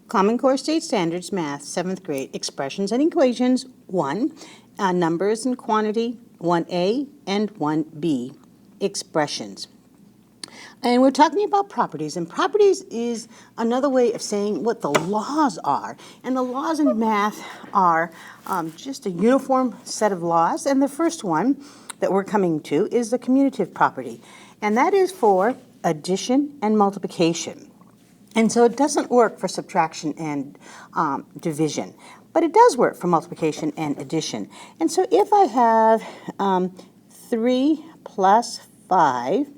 Common Core State Standards Math, 7th grade, Expressions and Equations, 1, Numbers and Quantity, 1A and 1B, Expressions. And we're talking about properties, and properties is another way of saying what the laws are. And the laws in math are just a uniform set of laws, and the first one that we're coming to is the commutative property, and that is for addition and multiplication. And so it doesn't work for subtraction and division, but it does work for multiplication and addition. And so if I have 3 plus 5,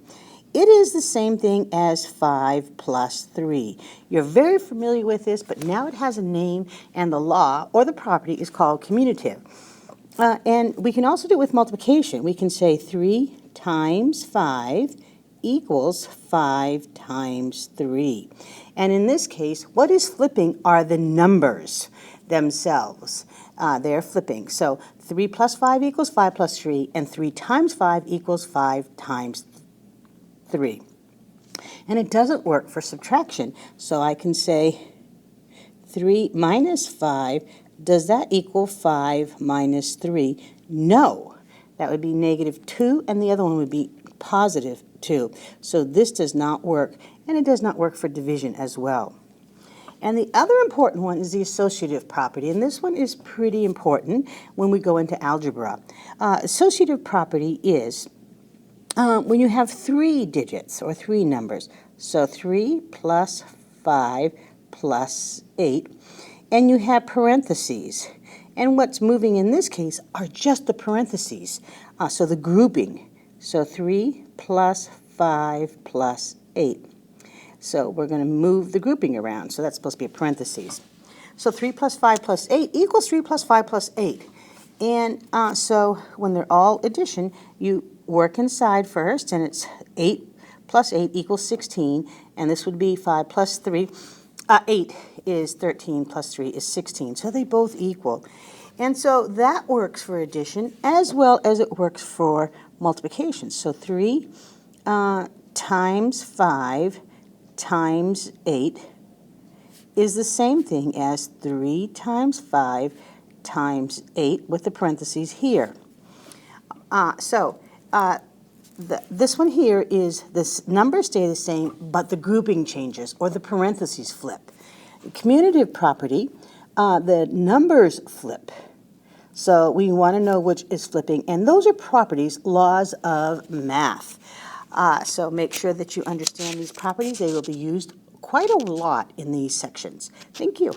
it is the same thing as 5 plus 3. You're very familiar with this, but now it has a name, and the law or the property is called commutative. And we can also do it with multiplication. We can say 3 times 5 equals 5 times 3. And in this case, what is flipping are the numbers themselves. They're flipping. So 3 plus 5 equals 5 plus 3, and 3 times 5 equals 5 times 3. And it doesn't work for subtraction. So I can say 3 minus 5, does that equal 5 minus 3? No. That would be -2, and the other one would be +2. So this does not work, and it does not work for division as well. And the other important one is the associative property, and this one is pretty important when we go into algebra. Associative property is when you have 3 digits or 3 numbers, so 3 plus 5 plus 8, and you have parentheses. And what's moving in this case are just the parentheses, so the grouping. So 3 plus 5 plus 8. So we're going to move the grouping around, so that's supposed to be a parentheses. So 3 plus 5 plus 8 equals 3 plus 5 plus 8. And so when they're all addition, you work inside first, and it's 8 plus 8 equals 16, and this would be 5 plus 3. 8 is 13 plus 3 is 16, so they both equal. And so that works for addition as well as it works for multiplication. So 3 times 5 times 8 is the same thing as 3 times 5 times 8 with the parentheses here. This one here is this numbers stay the same, but the grouping changes or the parentheses flip. Commutative property, the numbers flip. So we want to know which is flipping, and those are properties, laws of math. So make sure that you understand these properties. They will be used quite a lot in these sections. Thank you.